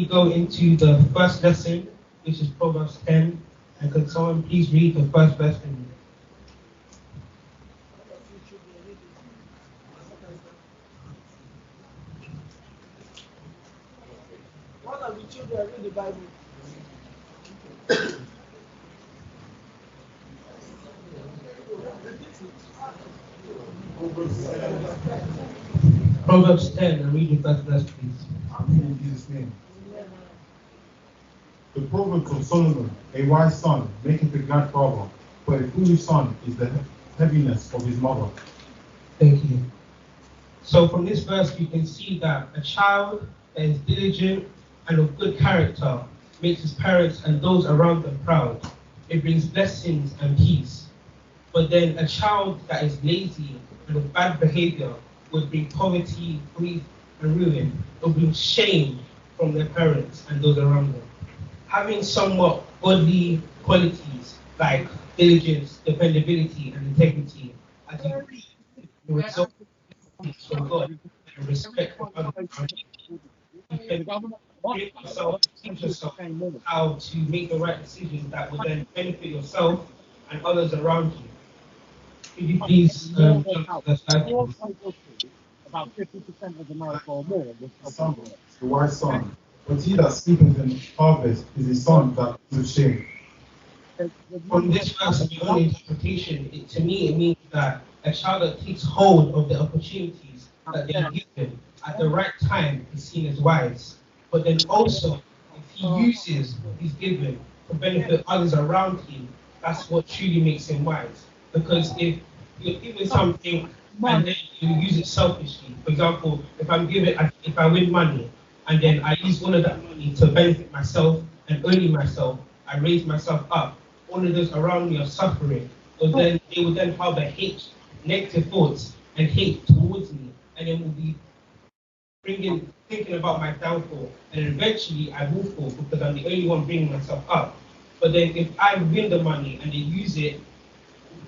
we go into the first lesson, which is Proverbs 10, and can someone please read the first verse for me? One of the children read the Bible. Proverbs 10, and read the first verse, please. Amen in Jesus' name. The Proverbs of Solomon, a wise son maketh a glad father, but a foolish son is the heaviness of his mother. Thank you. So from this verse, you can see that a child that is diligent and of good character makes his parents and those around them proud. It brings blessings and peace. But then a child that is lazy and of bad behavior would bring poverty, grief, and ruin. It will bring shame from their parents and those around them. Having somewhat godly qualities like diligence, dependability, and integrity, as you read, the result from God and respect for others around you. You can create yourself, teach yourself how to make the right decisions that will then benefit yourself and others around you. Could you please jump to the slide, please? About 50% of America or more was Son, the wise son. But he that speaketh in harvest is a son that is shame. From this verse and your own interpretation, to me it means that a child that takes hold of the opportunities that they are given at the right time is seen as wise. But then also, if he uses what he's given to benefit others around him, that's what truly makes him wise. Because if you're given something and then you use it selfishly, for example, if I win money and then I use all of that money to benefit myself and only myself, I raise myself up, all of those around me are suffering, so then they will then harbor hate, negative thoughts and hate towards me, and then will be thinking about my downfall, and eventually I will fall because I'm the only one bringing myself up. But then if I win the money and they use it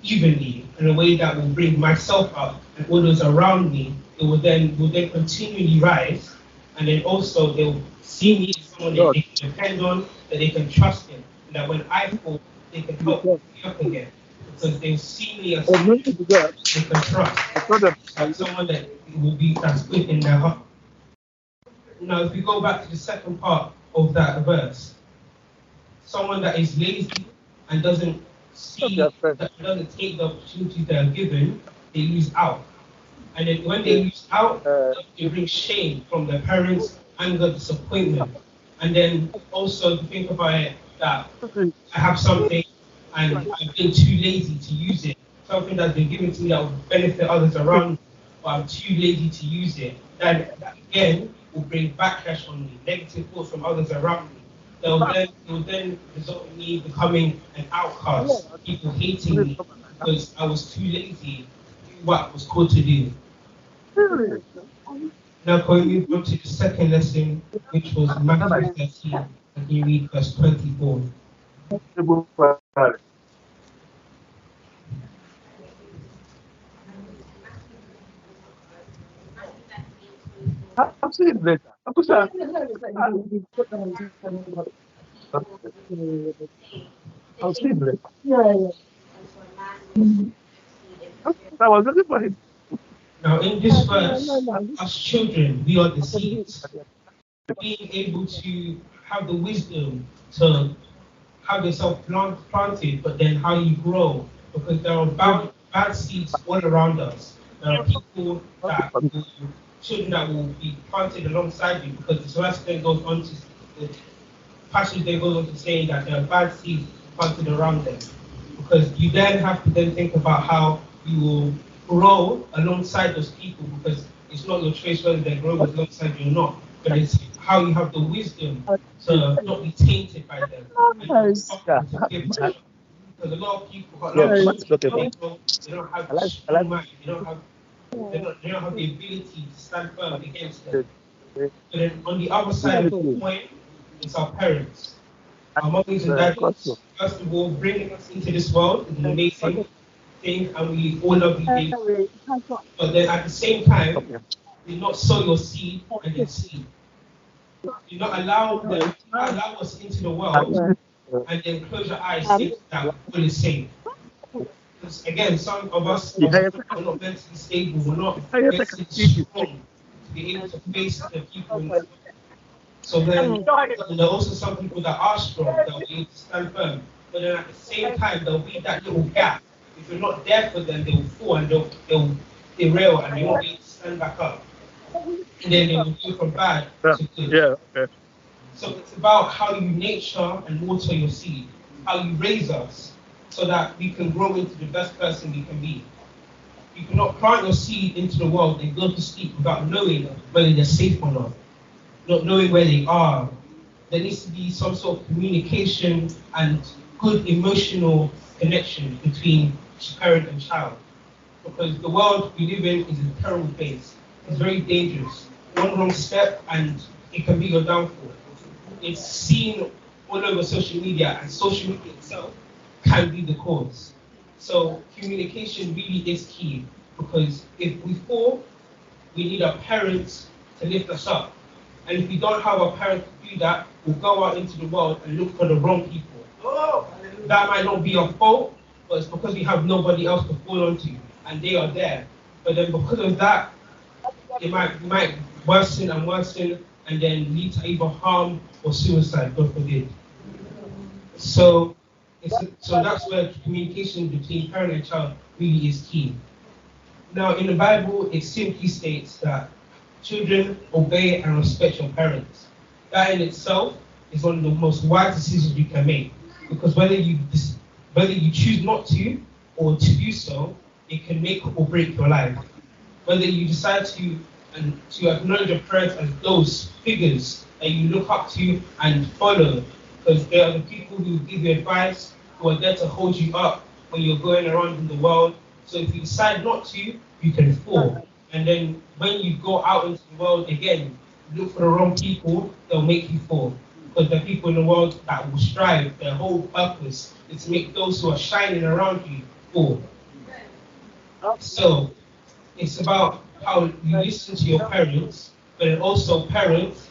evenly in a way that will bring myself up and all those around me, it will then continually rise, and then also they'll see me as someone that they can depend on, that they can trust in, and that when I fall, they can help me up again. Because they'll see me as someone they can trust, like someone that that's good in their heart. Now, if we go back to the second part of that verse, someone that is lazy and doesn't take the opportunities they are given, they lose out. And then when they lose out, they bring shame from their parents, anger, disappointment. And then also to think about it, that I have something and I've been too lazy to use it. Something that's been given to me that will benefit others around me, but I'm too lazy to use it. That again will bring backlash on me, negative thoughts from others around me. It will then result in me becoming an outcast, people hating me because I was too lazy to do what I was called to do. Now, can we move on to the second lesson, which was Matthew 13, and you read verse 24. I'll see it later. I'll see it later. I was looking for him. Now, in this verse, as children, we are the seeds. Being able to have the wisdom to have yourself planted, but then how you grow, because there are bad seeds all around us. There are people children that will be planted alongside you, because the verse then goes on to the passage then goes on to saying that there are bad seeds planted around them, because you then have to then think about how you will grow alongside those people, because it's not your choice whether they grow alongside you or not, but it's how you have the wisdom to not be tainted by them and to give to them. Because a lot of people got a lot of they don't have a strong mind, they don't have the ability to stand firm against them. But then on the other side of the coin, it's our parents. Our mummies and daddies, first of all, bringing us into this world is an amazing thing, and we all love you, baby. But then at the same time, do not sow your seed and then sleep. Do not allow us into the world and then close your eyes think that all is safe. Because again, some of us are not mentally stable, we're not mentally strong to be able to face the people in the world. So then there are also some people that are strong, that will be able to stand firm. But then at the same time, there'll be that little gap. If you're not there for them, they'll fall and they'll derail and they won't be able to stand back up. And then they will go from bad to good. Yeah, okay. So it's about how you nurture and water your seed, how you raise us so that we can grow into the best person we can be. You cannot plant your seed into the world and go to sleep without knowing whether they're safe or not knowing where they are. There needs to be some sort of communication and good emotional connection between parent and child. Because the world we live in is a terrible place. It's very dangerous. One wrong step and it can be your downfall. It's seen all over social media, and social media itself can be the cause. So communication really is key, because if we fall, we need our parents to lift us up. And if we don't have our parents to do that, we'll go out into the world and look for the wrong people. That might not be our fault, but it's because we have nobody else to fall onto, and they are there. But then because of that, it might worsen and worsen, and then lead to either harm or suicide, God forbid. So that's where communication between parent and child really is key. Now, in the Bible, it simply states that children obey and respect your parents. That in itself is one of the most wise decisions you can make, because whether you choose not to or to do so, it can make or break your life. Whether you decide to acknowledge your parents as those figures that you look up to and follow, because they are the people who give you advice, who are there to hold you up when you're going around in the world. So if you decide not to, you can fall. And then when you go out into the world again, look for the wrong people, they'll make you fall. Because the people in the world that will strive, their whole purpose is to make those who are shining around you fall. So it's about how you listen to your parents, but also parents,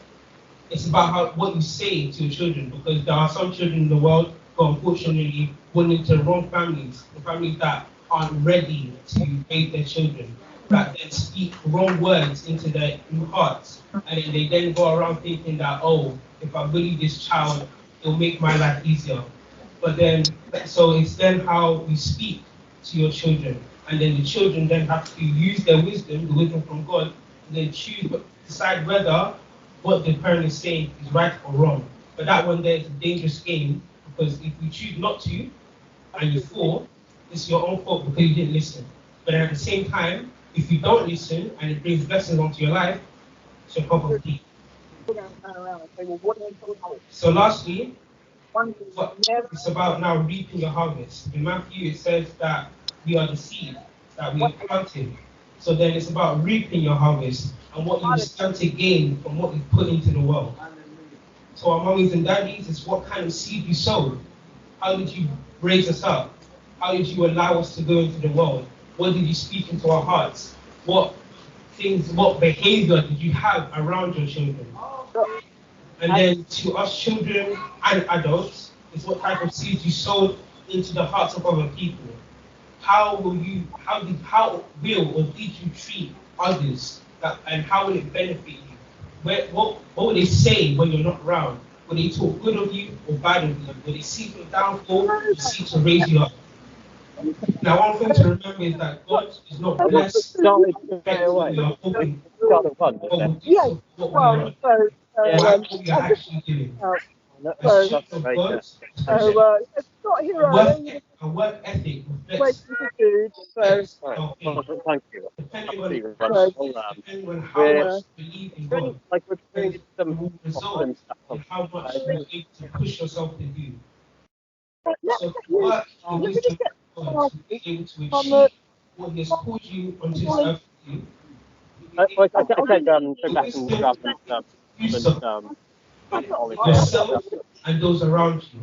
it's about what you say to your children, because there are some children in the world who unfortunately born into the wrong families, the families that aren't ready to raise their children, that then speak wrong words into their hearts, and then they then go around thinking that, oh, if I bully this child, it'll make my life easier. But then, so it's then how you speak to your children, and then the children then have to use their wisdom, the wisdom from God, and then decide whether what the parent is saying is right or wrong. But that one there is a dangerous game, because if you choose not to and you fall, it's your own fault because you didn't listen. But at the same time, if you don't listen and it brings blessings onto your life, it's your cup of tea. So lastly, it's about now reaping your harvest. In Matthew, it says that we are the seed that we have planted. So then it's about reaping your harvest and what you stand to gain from what you put into the world. So our mummies and daddies, it's what kind of seed you sowed. How did you raise us up? How did you allow us to go into the world? What did you speak into our hearts? What behavior did you have around your children? And then to us children and adults, it's what type of seeds you sowed into the hearts of other people. How will or did you treat others, and how will it benefit you? What will they say when you're not around? Will they talk good of you or bad of you? Will they seek your downfall or seek to raise you up? Now, one thing to remember is that God is not blessed when we are hoping what we are actually doing. As children of God, a work ethic reflects our faith. Thank you. Depending on how much you believe in God, it will result in how much you're able to push yourself to do. So work your wisdom to be able to achieve what He has called you onto this earth to do. I said The wisdom you support yourself and those around you.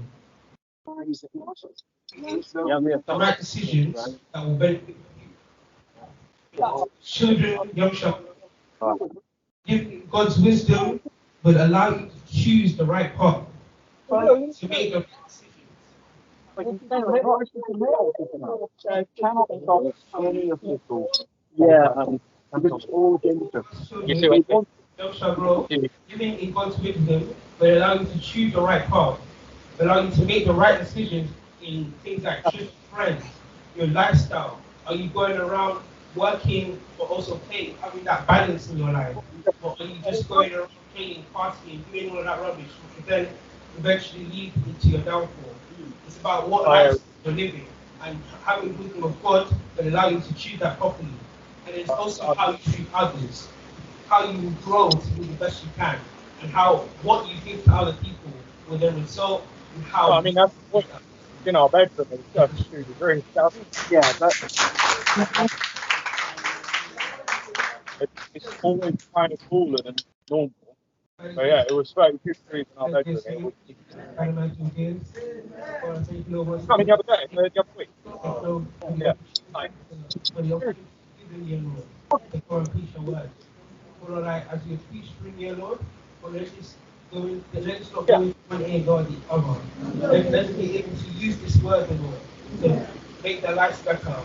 The right decisions that will benefit you. Children, young children, give God's wisdom will allow you to choose the right path, to make the right decisions. But you say, what is the matter? So cannot involve any of people. Yeah, because all dangerous. You see what thou shalt grow, living in God's wisdom will allow you to choose the right path, allow you to make the right decisions in things like choosing friends, your lifestyle. Are you going around working but also playing, having that balance in your life? Or are you just going around playing, partying, doing all of that rubbish, which will then eventually lead into your downfall? It's about what life you're living, and having wisdom of God will allow you to choose that properly. And it's also how you treat others, how you grow to do the best you can, and how what you give to other people will then result in how. Well, I mean, that's what in our bedroom is just 2 degrees Celsius. Yeah, but It's always kind of cooler than normal. But yeah, it was 32 degrees in our bedroom. It was, I mean, the other day, the other week. Yeah, like, As you preach bring your Lord, or let's not yeah. go into one ear, go the other. Let's be able to use this word, Lord, to make their lives better.